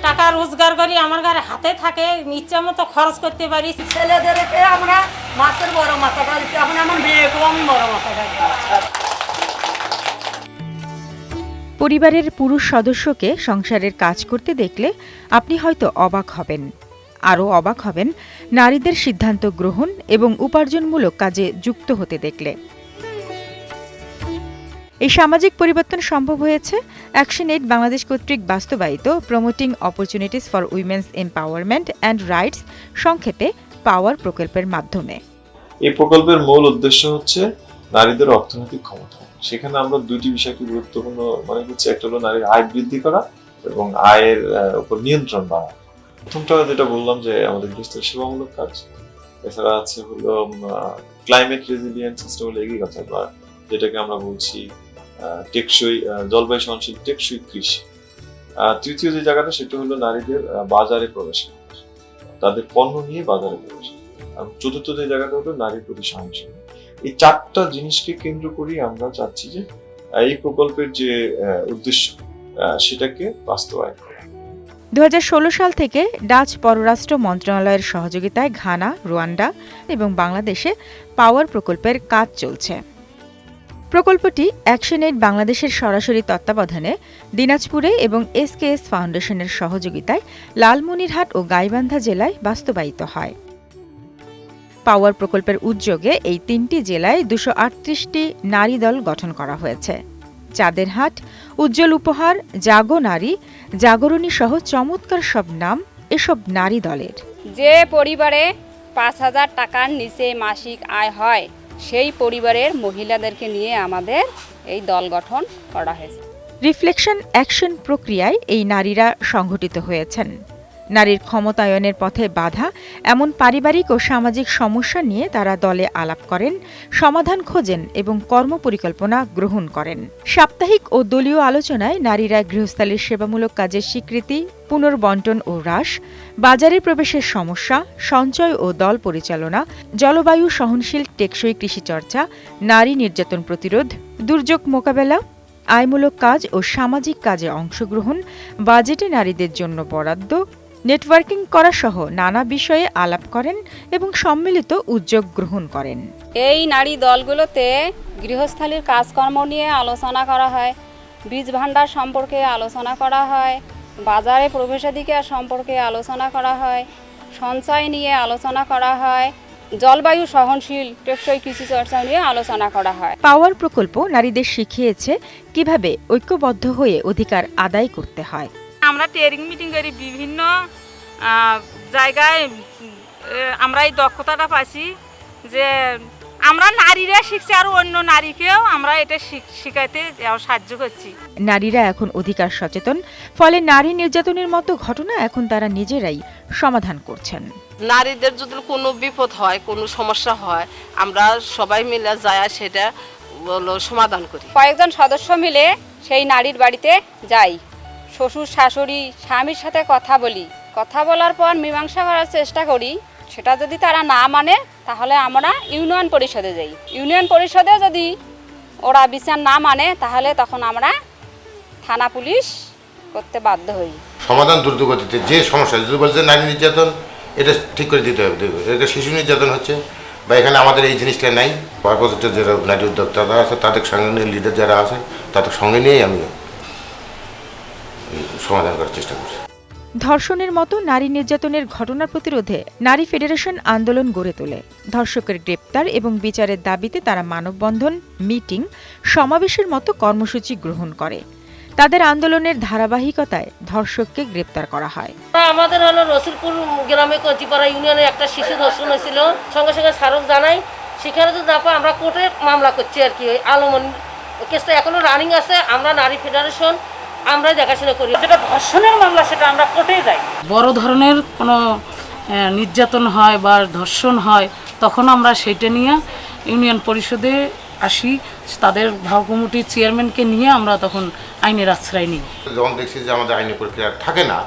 টাকা রোজগার করি, আমার ঘরে হাতে থাকে, ইচ্ছা মতো খরচ করতে পারি। ছেলেদেরকে আমরা মাছের বড় মাথাটা দিচ্ছি, এখন আমার মেয়েকেও আমি বড় মাথাটা দিচ্ছি। পরিবারের পুরুষ সদস্যকে সংসারের কাজ করতে দেখলে আপনি হয়তো অবাক হবেন। আরও অবাক হবেন নারীদের সিদ্ধান্ত গ্রহণ এবং উপার্জনমূলক কাজে যুক্ত হতে দেখলে। এই সামাজিক পরিবর্তন সম্ভব হয়েছে অ্যাকশন-এইড বাংলাদেশ কর্তৃক বাস্তবায়িত promoting opportunities for women's empowerment and rights, সংক্ষেপে পাওয়ার প্রকল্পের মাধ্যমে। এই প্রকল্পের মূল উদ্দেশ্য হচ্ছে নারীদের অর্থনৈতিক ক্ষমতা। সেখানে আমরা দুইটি বিষয়কে গুরুত্বপূর্ণ মনে করছি। একটা হলো নারীর আয় বৃদ্ধি করা এবং আয়ের উপর নিয়ন্ত্রণ বাড়ানো। প্রথমটা যেটা বললাম যে আমাদের গৃহস্থ সেবামূলক কাজ, এছাড়া আছে হলো ক্লাইমেট রেজিলিয়েন্ট সিস্টেম এগ্রিকালচার, বা যেটাকে আমরা বলছি টেকসই জলবায়ু সহনশীল টেকসই কৃষি। তৃতীয় যে জায়গাটা সেটা হলো নারীদের বাজারে প্রবেশ, তাদের পণ্য নিয়ে বাজারে প্রবেশ। আর চতুর্থ যে জায়গাটা হলো নারীর প্রতি সহনশীল। এই চারটা জিনিসকে কেন্দ্র করি আমরা চাচ্ছি যে এই প্রকল্পের যে উদ্দেশ্য সেটাকে বাস্তবায়ন করা। 2016 সাল থেকে ডাচ পররাষ্ট্র মন্ত্রণালয়ের সহযোগিতায় ঘানা, রুয়ান্ডা এবং বাংলাদেশে পাওয়ার প্রকল্পের কাজ চলছে। প্রকল্পটি অ্যাকশন-এইড বাংলাদেশের সরাসরি তত্ত্বাবধানে দিনাজপুরে এবং এসকেএস ফাউন্ডেশনের সহযোগিতায় লালমনিরহাট ও গাইবান্ধা জেলায় বাস্তবায়িত হয়। পাওয়ার প্রকল্পের উদ্যোগে এই 3টি জেলায় 238টি নারী দল গঠন করা হয়েছে। চাঁদেরহাট, উজ্জ্বল উপহার, জাগো নারী, জাগরণী সহ চমৎকার সব নাম এসব নারী দলের। যে পরিবারে 5,000 টাকার নিচে মাসিক আয় হয় সেই পরিবারের মহিলাদেরকে নিয়ে আমাদের এই দল গঠন করা হয়েছে। রিফ্লেকশন অ্যাকশন প্রক্রিয়ায় এই নারীরা সংগঠিত হয়েছেন। নারীর ক্ষমতায়নের পথে বাধা এমন পারিবারিক ও সামাজিক সমস্যা নিয়ে তারা দলে আলাপ করেন, সমাধান খোঁজেন এবং কর্মপরিকল্পনা গ্রহণ করেন। সাপ্তাহিক ও দলীয় আলোচনায় নারীরা গৃহস্থালির সেবামূলক কাজের স্বীকৃতি, পুনর্বণ্টন ও হ্রাস, বাজারে প্রবেশের সমস্যা, সঞ্চয় ও দল পরিচালনা, জলবায়ু সহনশীল টেকসই কৃষিচর্চা, নারী নির্যাতন প্রতিরোধ, দুর্যোগ মোকাবেলা, আয়মূলক কাজ ও সামাজিক কাজে অংশগ্রহণ, বাজেটে নারীদের জন্য বরাদ্দ, নেটওয়ার্কিং করা সহ নানা বিষয়ে আলাপ করেন এবং সম্মিলিত উদ্যোগ গ্রহণ করেন। এই নারী দলগুলোতে গৃহস্থালির কাজকর্ম নিয়ে আলোচনা করা হয়, বীজ ভাণ্ডার সম্পর্কে আলোচনা করা হয়, বাজারে প্রবেশাধিকার সম্পর্কে আলোচনা করা হয়, সঞ্চয় নিয়ে আলোচনা করা হয়, জলবায়ু সহনশীল টেকসই কৃষিচর্চা নিয়ে আলোচনা করা হয়। পাওয়ার প্রকল্প নারীদের শিখিয়েছে কিভাবে ঐক্যবদ্ধ হয়ে অধিকার আদায় করতে হয়। আমরা ট্রেনিং মিটিং করি বিভিন্ন জায়গায়, আমরা এই দক্ষতাটা পাইছি যে আমরা নারীরা শিখছি আর অন্য নারীকেও আমরা এটা শিখাইতে সাহায্য করছি। নারীরা এখন অধিকার সচেতন, ফলে নারী নির্যাতনের মতো ঘটনা এখন তারা নিজেরাই সমাধান করছেন। নারীদের যদি কোনো বিপদ হয়, কোনো সমস্যা হয়, আমরা সবাই মিলে যায় সেটা সমাধান করি। কয়েকজন সদস্য মিলে সেই নারীর বাড়িতে যাই, শ্বশুর শাশুড়ি স্বামীর সাথে কথা বলি, কথা বলার পর মীমাংসা করার চেষ্টা করি। সেটা যদি তারা না মানে তাহলে আমরা ইউনিয়ন পরিষদে যাই। ইউনিয়ন পরিষদে যদি ওরা বিচার না মানে তাহলে তখন আমরা থানা পুলিশ করতে বাধ্য হই। সমাধান দ্রুত গতিতে যে সমস্যা যদি বলছে নারী নির্যাতন, এটা ঠিক করে দিতে হবে। এটা শিশু নির্যাতন হচ্ছে বা এখানে আমাদের এই জিনিসটা নাই, প্রজেক্টের যারা নারী উদ্যোক্তারা আছে তাদের সঙ্গে নিয়ে লিডার যারা আছে তাদের সঙ্গে নিয়েই আমি সমাধান করার চেষ্টা করছি। ধর্ষণের মতো নারী নির্যাতনের ঘটনা প্রতিরোধে নারী ফেডারেশন আন্দোলন গড়ে তোলে। ধর্ষকের গ্রেপ্তার এবং বিচারের দাবিতে তারা মানববন্ধন, মিটিং, সমাবেশের মতো কর্মসূচি গ্রহণ করে। তাদের আন্দোলনের ধারাবাহিকতায় ধর্ষককে গ্রেপ্তার করা হয়। আমাদের হলো রসুলপুর গ্রামে কচিপাড়া ইউনিয়নে একটা শিশু ধর্ষণ হয়েছিল, সঙ্গে সঙ্গে স্মারক জানাই। সেখানে যদি না পাই আমরা কোর্টে মামলা করছি আর কি। আলমন কেসটা এখনো রানিং আছে। আমরা নারী ফেডারেশন আমরাই দেখাশোনা করি। যেটা ধর্ষণের মামলা সেটা আমরা কোর্টে যাই। বড় ধরনের কোনো নির্যাতন হয় বা ধর্ষণ হয় তখন আমরা সেইটা নিয়ে ইউনিয়ন পরিষদে আসি, তাদের ভাও কমিটির চেয়ারম্যানকে নিয়ে আমরা তখন আইনের আশ্রয় নিই। যখন দেখছি যে আমাদের আইনি প্রক্রিয়া থাকে না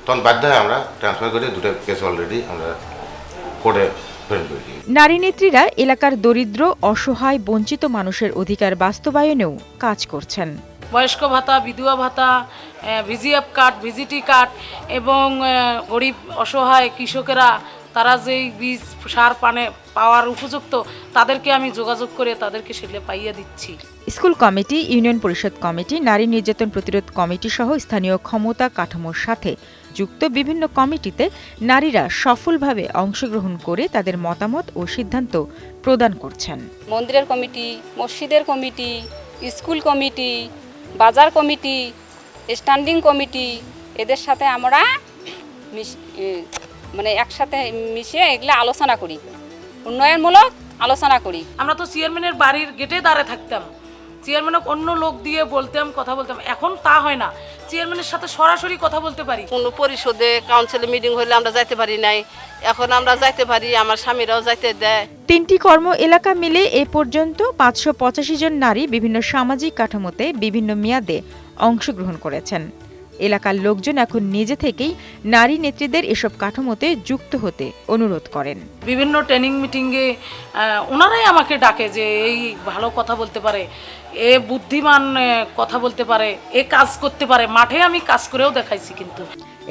তখন বাধ্য হয়ে আমরা ট্রান্সফার করে দুটো কেস অলরেডি আমরা কোর্টে প্রেরণ করে দিই। নারী নেত্রীরা এলাকার দরিদ্র, অসহায়, বঞ্চিত মানুষের অধিকার বাস্তবায়নেও কাজ করছেন। বয়স্ক ভাতা, বিধবা ভাতা, ভিজিএফ কার্ড, ভিজিটি কার্ড এবং গরিব অসহায় কৃষকেরা তারা যেই বীজ সার পাওয়ার উপযুক্ত তাদেরকে আমি যোগাযোগ করে তাদেরকে সেগুলো পাইয়ে দিচ্ছি। স্কুল কমিটি, ইউনিয়ন পরিষদ কমিটি, নারী নির্যাতন প্রতিরোধ কমিটি সহ স্থানীয় ক্ষমতা কাঠামোর সাথে যুক্ত বিভিন্ন কমিটিতে নারীরা সফলভাবে অংশগ্রহণ করে তাদের মতামত ও সিদ্ধান্ত প্রদান করছেন। মন্দিরের কমিটি, মসজিদের কমিটি, স্কুল কমিটি, বাজার কমিটি, স্ট্যান্ডিং কমিটি, এদের সাথে আমরা একসাথে মিশে এগুলো আলোচনা করি, উন্নয়নমূলক আলোচনা করি। আমরা তো চেয়ারম্যানের বাড়ির গেটে দাঁড়িয়ে থাকতাম, চেয়ারম্যানকে অন্য লোক দিয়ে কথা বলতাম, এখন তা হয় না, চেয়ারম্যানের সাথে সরাসরি কথা বলতে পারি। কোনো পরিষদে কাউন্সিলে মিটিং হলে আমরা যাইতে পারি নাই, এখন আমরা যাইতে পারি, আমার স্বামীরাও যাইতে দেয়। 3টি কর্ম এলাকা মিলে এ পর্যন্ত 585 জন নারী বিভিন্ন সামাজিক কাঠামোতে বিভিন্ন মেয়াদে অংশগ্রহণ করেছেন। এলাকার লোকজন এখন নিজে থেকেই নারী নেত্রীদের এসব কাঠামোতে যুক্ত হতে অনুরোধ করেন। বিভিন্ন ট্রেনিং মিটিংয়ে ওনারাই আমাকে ডাকে যে এই ভালো কথা বলতে পারে, এ বুদ্ধিমান কথা বলতে পারে, এ কাজ করতে পারে। মাঠে আমি কাজ করেও দেখাইছি। কিন্তু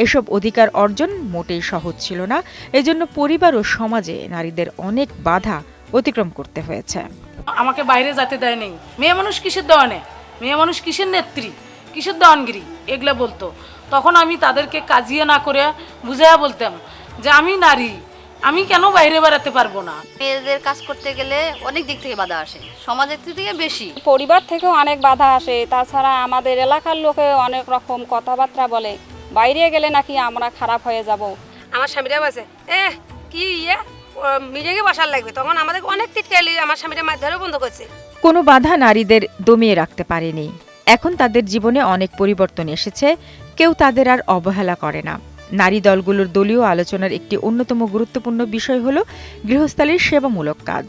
এসব অধিকার অর্জন মোটেই সহজ ছিল না, এজন্য পরিবার ও সমাজে নারীদের অনেক বাধা অতিক্রম করতে হয়েছে। আমাকে বাইরে যেতে দেয় নেই, মেয়ে মানুষ কিসের দেওয়ানে, মেয়ে মানুষ কিসের নেত্রী, কিসের দেওয়ানগিরি, এগুলো বলতো। তখন আমি তাদেরকে কাজিয়ে না করে বুঝাইয়া বলতাম যে আমি নারী, আমি কেন বাইরে বেড়াতে পারবো না। মেয়েদের কাজ করতে গেলে অনেক দিক থেকে বাধা আসে, সমাজের দিক থেকে বেশি, পরিবার থেকেও অনেক বাধা আসে। তাছাড়া আমাদের এলাকার লোকে অনেক রকম কথাবার্তা বলে, বাইরে গেলে নাকি আমরা খারাপ হয়ে যাব। আমার স্বামীরা বলছে কি মিটিংয়ে বসার লাগবে, তখন আমাদের অনেক টিটকালি আমার স্বামীরা মারধরও বন্ধ করছে। কোনো বাধা নারীদের দমিয়ে রাখতে পারেনি। এখন তাদের জীবনে অনেক পরিবর্তন এসেছে, কেউ তাদের আর অবহেলা করে না। নারী দলগুলোর দলীয় আলোচনার একটি অন্যতম গুরুত্বপূর্ণ বিষয় হল গৃহস্থালির সেবামূলক কাজ।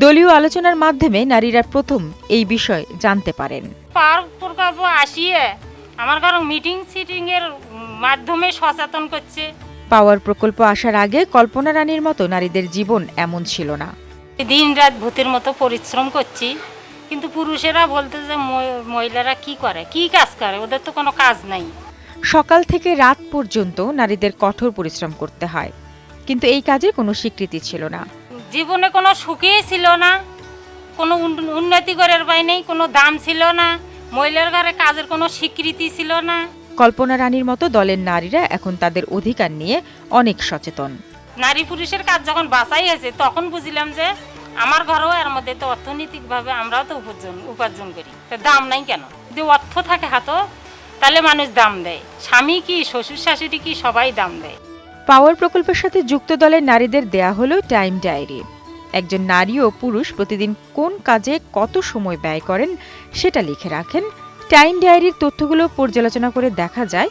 দলীয় আলোচনার মাধ্যমে নারীরা প্রথম এই বিষয় জানতে পারেন। পার্ক প্রকল্প আসিয়ে আমার কারো মিটিং সিটিং এর মাধ্যমে সচেতন করছে। পাওয়ার প্রকল্প আসার আগে কল্পনা রানীর মতো নারীদের জীবন এমন ছিল না। দিন রাত ভূতের মতো পরিশ্রম করছি, কিন্তু পুরুষেরা বলতে যে মহিলারা কি করে, কি কাজ করে, ওদের তো কোনো কাজ নাই। সকাল থেকে রাত পর্যন্ত নারীদের কঠোর পরিশ্রম করতে হয়, কিন্তু এই কাজে কোনো স্বীকৃতি ছিল না। জীবনে কোনো সুখই ছিল না, কোনো উন্নতি করার পাই নেই, কোনো দাম ছিল না, মহিলার ঘরে কাজের কোনো স্বীকৃতি ছিল না। কল্পনা রানীর মতো দলের নারীরা এখন তাদের অধিকার নিয়ে অনেক সচেতন। নারী পুরুষের কাজ যখন বাছাই হয়েছে তখন বুঝলাম যে আমার ঘরেও এর মধ্যে তো অর্থনৈতিকভাবে আমরাও তো উপার্জন করি, তো দাম নাই কেন? যদি অর্থ থাকে হাতে তাহলে মানুষ দাম দেয়, স্বামী কি শ্বশুর শাশুড়ি কি সবাই দাম দেয়। পাওয়ার প্রকল্পের সাথে যুক্ত দলের নারীদের দেয়া হলো টাইম ডায়েরি। একজন নারী ও পুরুষ প্রতিদিন কোন কাজে কত সময় ব্যয় করেন সেটা লিখে রাখেন। টাইম ডায়েরির তথ্যগুলো পর্যালোচনা করে দেখা যায়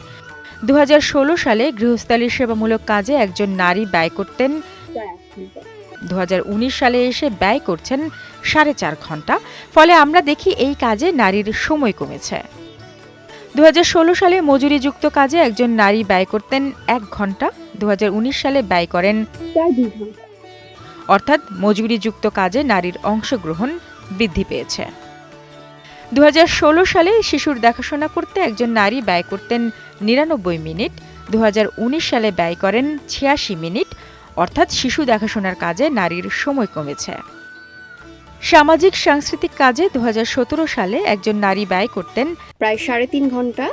2016 সালে গৃহস্থালির সেবামূলক কাজে একজন নারী ব্যয় করতেন 2019 সালে এসে ব্যয় করছেন 4.5 ঘন্টা। ফলে আমরা দেখি এই কাজে নারীর সময় কমেছে। 2016 সালে মজুরিযুক্ত কাজে একজন নারী ব্যয় করতেন 1 ঘন্টা, 2019 সালে ব্যয় করেন প্রায় 2 ঘন্টা। অর্থাৎ মজুরিযুক্ত কাজে নারীর অংশগ্রহণ বৃদ্ধি পেয়েছে। 2016 সালে শিশুর দেখাশোনা করতে একজন নারী ব্যয় করতেন 99 মিনিট, 2019 সালে ব্যয় করেন 86 মিনিট। অর্থাৎ শিশু দেখাশোনার কাজে নারীর সময় কমেছে। সামাজিক সাংস্কৃতিক কাজে 2017 সালে একজন নারী ব্যয় করতেন প্রায় 3.5 ঘন্টা,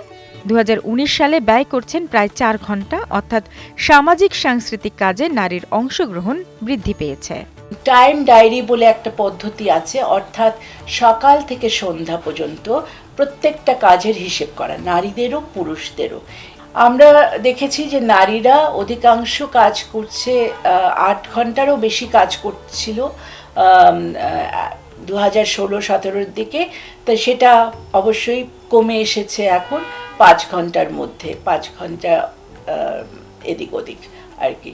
2019 সালে ব্যয় করছেন প্রায় 4 ঘন্টা। অর্থাৎ সামাজিক সাংস্কৃতিক কাজে নারীর অংশগ্রহণ বৃদ্ধি পেয়েছে। টাইম ডায়েরি বলে একটা পদ্ধতি আছে, অর্থাৎ সকাল থেকে সন্ধ্যা পর্যন্ত প্রত্যেকটা কাজের হিসেব করা, নারীদেরও পুরুষদেরও। আমরা দেখেছি যে নারীরা অধিকাংশ কাজ করছে, 8 ঘন্টারও বেশি কাজ করছিল 2016-17 দিকে, তো সেটা অবশ্যই কমে এসেছে এখন 5 ঘন্টার মধ্যে, 5 ঘন্টা এদিক ওদিক আর কি।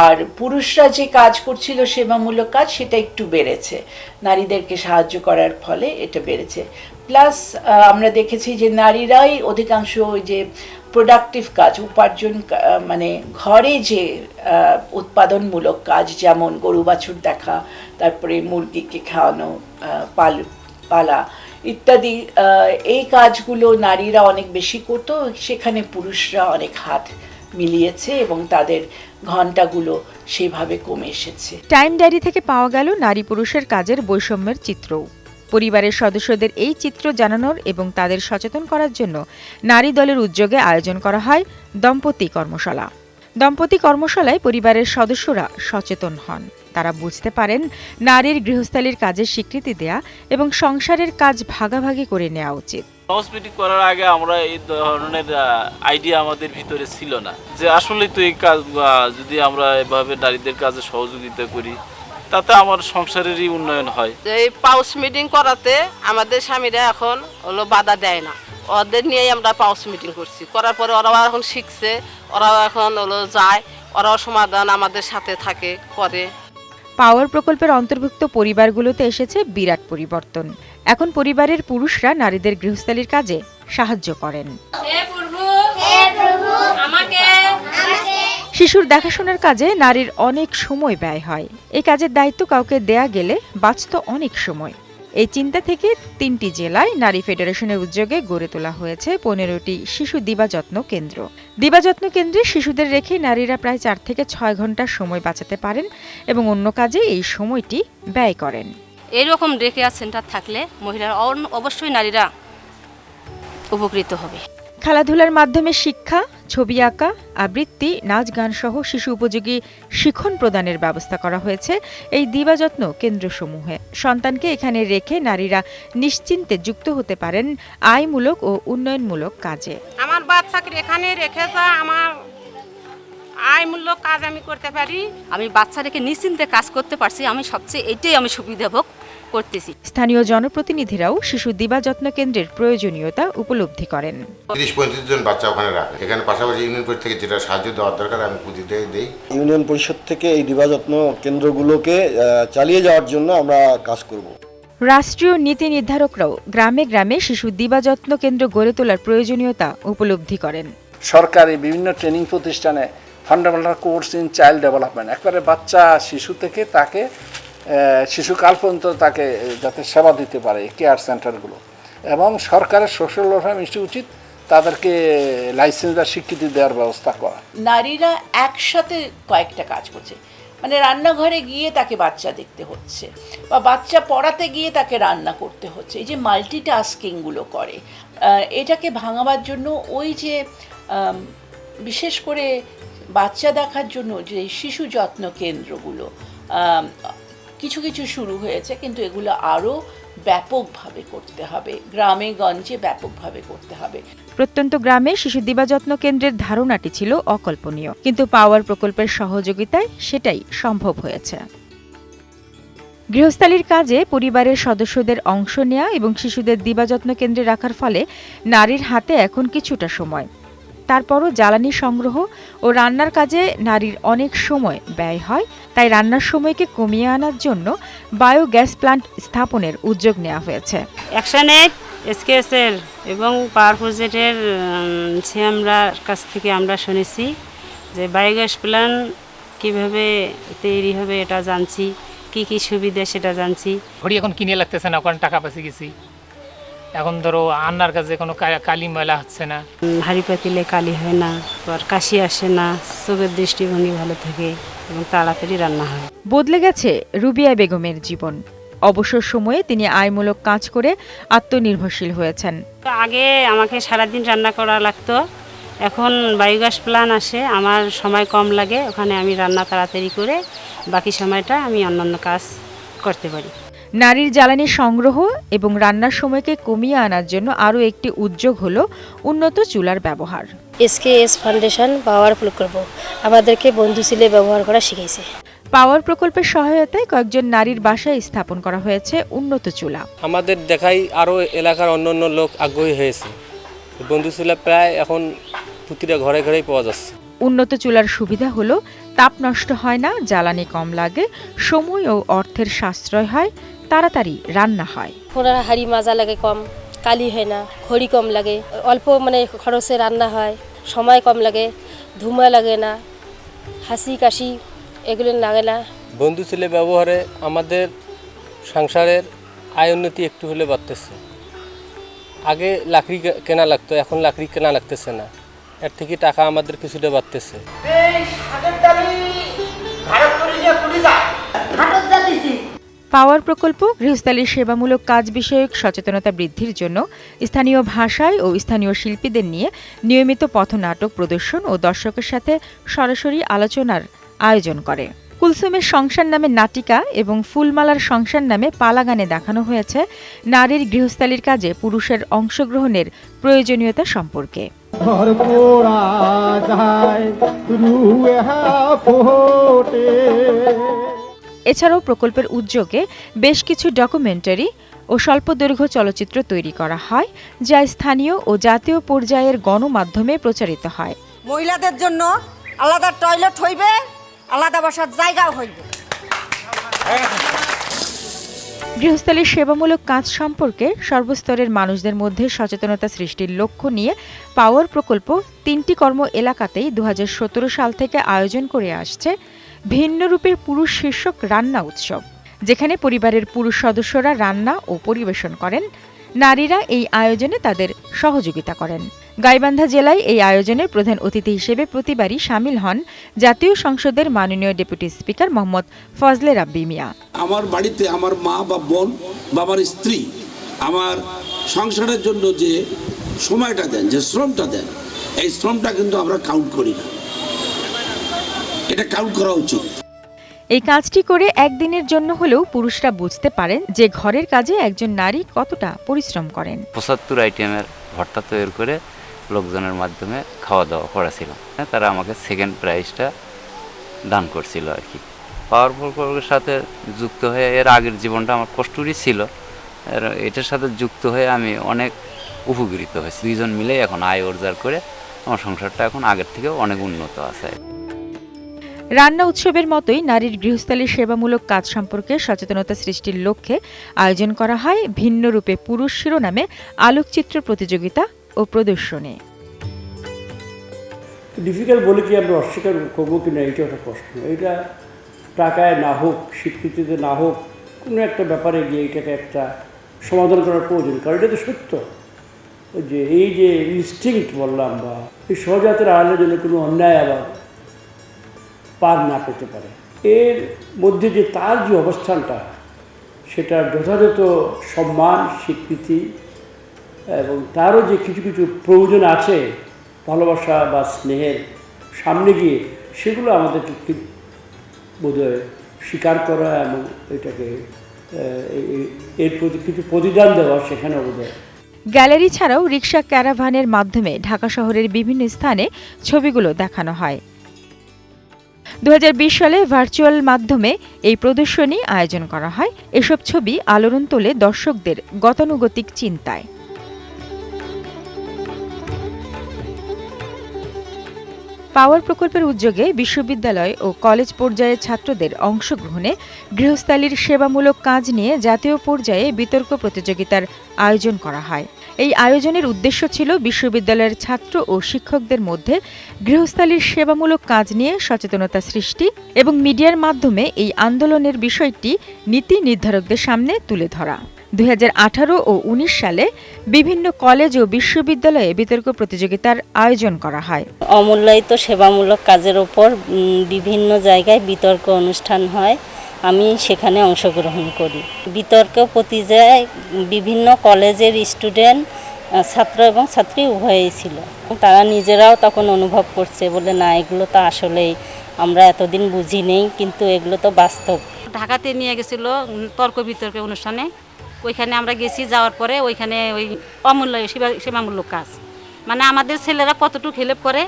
আর পুরুষরা যে কাজ করছিল সেবামূলক কাজ, সেটা একটু বেড়েছে, নারীদেরকে সাহায্য করার ফলে এটা বেড়েছে। প্লাস আমরা দেখেছি যে নারীরাই অধিকাংশ ওই যে প্রোডাক্টিভ কাজ, উপার্জন মানে ঘরে যে উৎপাদনমূলক কাজ, যেমন গরু বাছুর দেখা, তারপরে মুরগিকে খাওয়ানো, পালা, ইত্যাদি এই কাজগুলো নারীরা অনেক বেশি করতো, সেখানে পুরুষরা অনেক হাত মিলিয়েছে এবং তাদের ঘন্টাগুলো সেভাবে কমে এসেছে। টাইম ডায়েরি থেকে পাওয়া গেল নারী পুরুষের কাজের বৈষম্যের চিত্রও। পরিবারের সদস্যদের এই চিত্র জানানোর এবং তাদের সচেতন করার জন্য নারী দলের উদ্যোগে আয়োজন করা হয় দম্পতি কর্মশালা। দম্পতি কর্মশালায় পরিবারের সদস্যরা সচেতন হন। তারা বুঝতে পারেন নারীর গৃহস্থালির কাজের স্বীকৃতি দেয়া এবং সংসারের কাজ ভাগাভাগি করে নেওয়া উচিত। হাউস মিটিং করার আগে আমরা এই ধরনের আইডিয়া আমাদের ভিতরে ছিল না, যে আসলে তো এই কাজ যদি আমরা এভাবে নারীদের কাজে সহযোগিতা করি তাতে আমার সংসারেরই উন্নয়ন হয়। এই পাউস মিটিং করাতে আমাদের স্বামীরা এখন হলো বাধা দেয় না, ওদের নিয়েই আমরা পাউস মিটিং করছি। করার পরে ওরাও এখন শিখছে, ওরাও এখন হলো যায়, ওরাও সমাধান আমাদের সাথে থাকে করে। পাওয়ার প্রকল্পের অন্তর্ভুক্ত পরিবারগুলোতে এসেছে বিরাট পরিবর্তন। এখন পরিবারের পুরুষরা নারীদের গৃহস্থালির কাজে সাহায্য করেন। শিশুর দেখাশোনার কাজে নারীর অনেক সময় ব্যয় হয়। এই কাজের দায়িত্ব কাউকে দেয়া গেলে বাঁচত অনেক সময়। এই চিন্তা থেকে 3টি জেলায় নারী ফেডারেশনের উদ্যোগে গড়ে তোলা হয়েছে 15টি শিশু দিবাযত্ন কেন্দ্র। দিবাযত্ন কেন্দ্রে শিশুদের রেখে নারীরা প্রায় 4 থেকে 6 ঘন্টা সময় বাঁচাতে পারেন এবং অন্য কাজে এই সময়টি ব্যয় করেন। এইরকম ডে কেয়ার সেন্টার থাকলে মহিলারা অবশ্যই নারীরা উপকৃত হবে। খেলাধুলার মাধ্যমে শিক্ষা, ছবি আঁকা, আবৃত্তি, নাচ গান সহ শিশু উপযোগী শিক্ষণ প্রদানের ব্যবস্থা করা হয়েছে এই দিবাযত্ন কেন্দ্রসমূহে। সন্তানকে এখানে রেখে নারীরা নিশ্চিন্তে যুক্ত হতে পারেন আয়মূলক ও উন্নয়নমূলক কাজে। আমার বাচ্চাকে এখানে রেখে যা আমার আয়মূলক কাজ আমি করতে পারি। আমি বাচ্চা রেখে নিশ্চিন্তে কাজ করতে পারছি, আমি সবচেয়ে এইটাই আমি সুবিধা ভোগ করতেছি। স্থানীয় জনপ্রতিনিধিরাও শিশু দিবাযত্ন কেন্দ্রের প্রয়োজনীয়তা উপলব্ধি করেন। 30-35 জন বাচ্চা ওখানে রাখে। এখানে পাশাপাশি ইউনিয়ন পরিষদ থেকে যেটা সাহায্য দেওয়ার দরকার আমি পুঁজি দেই। ইউনিয়ন পরিষদ থেকে এই দিবাযত্ন কেন্দ্রগুলোকে চালিয়ে যাওয়ার জন্য আমরা কাজ করব। রাষ্ট্রীয় নীতি নির্ধারকরাও গ্রামে গ্রামে শিশু দিবাযত্ন কেন্দ্র গড়ে তোলার প্রয়োজনীয়তা উপলব্ধি করেন। সরকারি বিভিন্ন ট্রেনিং প্রতিষ্ঠানে fundamental course in child development, একবারে বাচ্চা শিশু থেকে তাকে শিশুকাল পর্যন্ত তাকে যাতে সেবা দিতে পারে কেয়ার সেন্টারগুলো, এবং সরকারের সোশ্যাল ওয়েলফেয়ার ইনস্টিটিউট তাদেরকে লাইসেন্স বা স্বীকৃতি দেওয়ার ব্যবস্থা করা। নারীরা একসাথে কয়েকটা কাজ করছে, মানে রান্নাঘরে গিয়ে তাকে বাচ্চা দেখতে হচ্ছে বা বাচ্চা পড়াতে গিয়ে তাকে রান্না করতে হচ্ছে। এই যে মাল্টিটাস্কিংগুলো করে, এটাকে ভাঙাবার জন্য ওই যে বিশেষ করে বাচ্চা দেখার জন্য যে শিশু যত্ন কেন্দ্রগুলো কিছু কিছু শুরু হয়েছে, কিন্তু এগুলো আরও ব্যাপকভাবে করতে হবে, গ্রামে গঞ্জে ব্যাপকভাবে করতে হবে। প্রত্যন্ত গ্রামে শিশু দিবাযত্ন কেন্দ্রের ধারণাটি ছিল অকল্পনীয়, কিন্তু পাওয়ার প্রকল্পের সহযোগিতায় সেটাই সম্ভব হয়েছে। গৃহস্থালির কাজে পরিবারের সদস্যদের অংশ নেওয়া এবং শিশুদের দিবাযত্ন কেন্দ্রে রাখার ফলে নারীর হাতে এখন কিছুটা সময়। তারপরও জ্বালানি সংগ্রহ ও রান্নার কাজে নারীর অনেক সময় ব্যয় হয়। তাই রান্নার সময়কে কমিয়ে আনার জন্য বায়োগ্যাস প্ল্যান্ট স্থাপনের উদ্যোগ নেওয়া হয়েছে। অ্যাকশন-8 এসকেএসের এবং পাওয়ার প্রজেক্টের সিএমরার কাছ থেকে আমরা শুনেছি যে বায়োগ্যাস প্ল্যান্ট কীভাবে তৈরি হবে এটা জানছি, কি সুবিধা সেটা জানছি। ঘড়ি এখন কিনে লাগতেছে না, ওখানে টাকা পাশে গেছি। এখন ধরো রান্নার কাজে কোনো কালি ময়লা হচ্ছে না, হাঁড়ি পাতিলে কালি হয় না, আর কাশি আসে না, চোখের দৃষ্টিভঙ্গি ভালো থাকে এবং তাড়াতাড়ি রান্না হয়। বদলে গেছে রুবিয়া বেগমের জীবন। অবসর সময়ে তিনি আয়মূলক কাজ করে আত্মনির্ভরশীল হয়েছেন। আগে আমাকে সারাদিন রান্না করা লাগতো, এখন বায়োগ্যাস প্ল্যান্ট আসে, আমার সময় কম লাগে, ওখানে আমি রান্না তাড়াতাড়ি করে বাকি সময়টা আমি অন্যান্য কাজ করতে পারি। নারীর জ্বালানি সংগ্রহ এবং রান্নার সময়কে কমিয়ে আনার জন্য আরও একটি উদ্যোগ হলো উন্নত চুলার ব্যবহার। এসকেএস ফাউন্ডেশন পাওয়ার প্রকল্প আমাদেরকে বন্ধুশীলে ব্যবহার করা শিখিয়েছে। পাওয়ার প্রকল্পের সহায়তায় কয়েকজন নারীর বাসায় স্থাপন করা হয়েছে উন্নত চুলা। আমাদের দেখাই আরও এলাকার অন্যান্য লোক আগ্রহী হয়েছে। বন্ধুশীলা প্রায় এখন প্রতিটা ঘরে ঘরেই পাওয়া যাচ্ছে। উন্নত চুলার সুবিধা হলো তাপ নষ্ট হয় না, জ্বালানি কম লাগে, সময় ও অর্থের সাশ্রয় হয়, তাড়াতাড়ি রান্না হয়। ফোড়ার হাঁড়ি মাজা লাগে কম, কালি হয় না, খড়ি কম লাগে, অল্প খরচে রান্না হয়, সময় কম লাগে, ধুমা লাগে না, হাসি কাশি এগুলো লাগে না। বন্ধুশীলা ব্যবহারে আমাদের সংসারের আয় উন্নতি একটু হলে বাড়তেছে। আগে লাকড়ি কেনা লাগতো, এখন লাকড়ি কেনা লাগতেছে না, এর থেকে টাকা আমাদের কিছুটা বাড়তেছে। পাওয়ার প্রকল্প গৃহস্থালির সেবামূলক কাজ বিষয়ক সচেতনতা বৃদ্ধির জন্য স্থানীয় ভাষায় ও স্থানীয় শিল্পীদের নিয়ে নিয়মিত পথনাটক প্রদর্শন ও দর্শকের সাথে সরাসরি আলোচনার আয়োজন করে। কুলসুমের সংসার নামে নাটিকা এবং ফুলমালার সংসার নামে পালা গানে দেখানো হয়েছে নারীর গৃহস্থালির কাজে পুরুষের অংশগ্রহণের প্রয়োজনীয়তা সম্পর্কে। এছাড়াও প্রকল্পের উদ্যোগে বেশ কিছু ডকুমেন্টারি ও স্বল্পদৈর্ঘ্য চলচ্চিত্র তৈরি করা হয়, যা স্থানীয় ও জাতীয় পর্যায়ের গণমাধ্যমে প্রচারিত হয়। মহিলাদের জন্য আলাদা টয়লেট হইবে, আলাদা বসার জায়গাও হইবে। গৃহস্থালির সেবামূলক কাজ সম্পর্কে সর্বস্তরের মানুষদের মধ্যে সচেতনতা সৃষ্টির লক্ষ্য নিয়ে পাওয়ার প্রকল্প 3টি কর্ম এলাকাতেই 2017 সাল থেকে আয়োজন করে আসছে ভিন্ন রূপের পুরুষ শীর্ষক রান্না উৎসব, যেখানে পরিবারের পুরুষ সদস্যরা রান্না ও পরিবেশন করেন। নারীরা এই আয়োজনে তাদের সহযোগিতা করেন। গাইবান্ধা জেলায় এই আয়োজনের প্রধান অতিথি হিসেবে প্রতিবারই শামিল হন জাতীয় সংসদের মাননীয় ডেপুটি স্পিকার মোহাম্মদ ফজলে রাব্বি মিয়া। আমার বাড়িতে আমার মা বা বোন বা আমার স্ত্রী আমার সংসারের জন্য যে সময়টা দেন, যে শ্রমটা দেন, এই শ্রমটা কিন্তু আমরা কাউন্ট করি না, এটা কাউন্ট করা উচিত। এই কাজটি করে একদিনের জন্য হলেও পুরুষরা বুঝতে পারেন যে ঘরের কাজে একজন নারী কতটা পরিশ্রম করেন। 75 আইটেমের ভর্তা তৈরি করে লোকজনের মাধ্যমে খাওয়া দাওয়া করেছিল। তারা আমাকে সেকেন্ড প্রাইজটা দান করছিল আর কি। পাওয়ার প্রকল্পের সাথে যুক্ত হয়ে এর আগের জীবনটা আমার কষ্টরই ছিল, এটার সাথে যুক্ত হয়ে আমি অনেক উপকৃত হয়েছি। দুইজন মিলে এখন আয় রোজগার করে আমার সংসারটা এখন আগের থেকে অনেক উন্নত আছে। রান্না উৎসবের মতোই নারীর গৃহস্থালির সেবামূলক কাজ সম্পর্কে সচেতনতা সৃষ্টির লক্ষ্যে আয়োজন করা হয় ভিন্ন রূপে পুরুষ শিরোনামে আলোকচিত্র প্রতিযোগিতা ও প্রদর্শনী। ডিফিকাল্ট বলে কি আমরা অস্বীকার করবো কিনা, এটা একটা প্রশ্ন। এটা টাকায় না হোক, স্বীকৃতিতে না হোক, কোনো একটা ব্যাপারে গিয়ে এটাকে একটা সমাধান করার প্রয়োজন। কারণ এটা তো সত্য যে এই যে ইনস্টিংক্ট বললাম বা এই সহজাতের আড়ালে জন্য কোনো অন্যায় আবার পার না পেতে পারে, এর মধ্যে যে তার যে অবস্থানটা, সেটা যথাযথ সম্মান, স্বীকৃতি এবং তারও যে কিছু কিছু প্রয়োজন আছে ভালোবাসা বা স্নেহের সামনে গিয়ে, সেগুলো আমাদেরকে বোধহয় স্বীকার করা এবং এটাকে এর প্রতি কিছু প্রতিদান দেওয়া সেখানে বোধহয়। গ্যালারি ছাড়াও রিকশা ক্যারাভানের মাধ্যমে ঢাকা শহরের বিভিন্ন স্থানে ছবিগুলো দেখানো হয়। 2020 সালে ভার্চুয়াল মাধ্যমে এই প্রদর্শনী আয়োজন করা হয়। এসব ছবি আলোড়ন তোলে দর্শকদের গতানুগতিক চিন্তায়। পাওয়ার প্রকল্পের উদ্যোগে বিশ্ববিদ্যালয় ও কলেজ পর্যায়ের ছাত্রদের অংশগ্রহণে গৃহস্থালির সেবামূলক কাজ নিয়ে জাতীয় পর্যায়ে বিতর্ক প্রতিযোগিতার আয়োজন করা হয়। এই আয়োজনের উদ্দেশ্য ছিল বিশ্ববিদ্যালয়ের ছাত্র ও শিক্ষকদের মধ্যে গৃহস্থালির সেবামূলক কাজ নিয়ে সচেতনতা সৃষ্টি এবং মিডিয়ার মাধ্যমে এই আন্দোলনের বিষয়টি নীতি নির্ধারকদের সামনে তুলে ধরা। 2018 ও 19 সালে বিভিন্ন কলেজ ও বিশ্ববিদ্যালয়ে বিতর্ক প্রতিযোগিতার আয়োজন করা হয়। অমূল্যায়িত সেবামূলক কাজের ওপর বিভিন্ন জায়গায় বিতর্ক অনুষ্ঠান হয়, আমি সেখানে অংশগ্রহণ করি। বিতর্ক প্রতিযোগিতায় বিভিন্ন কলেজের স্টুডেন্ট, ছাত্র এবং ছাত্রী উভয়ই ছিল। তারা নিজেরাও তখন অনুভব করছে বলে, না এগুলো তো আসলেই আমরা এতদিন বুঝি নেই, কিন্তু এগুলো তো বাস্তব। ঢাকাতে নিয়ে গেছিল তর্ক বিতর্ক অনুষ্ঠানে, ওইখানে আমরা গেছি। যাওয়ার পরে ওইখানে ওই অমূল্য সেবামূলক কাজ, মানে আমাদের ছেলেরা কতটুকু হেল্প করে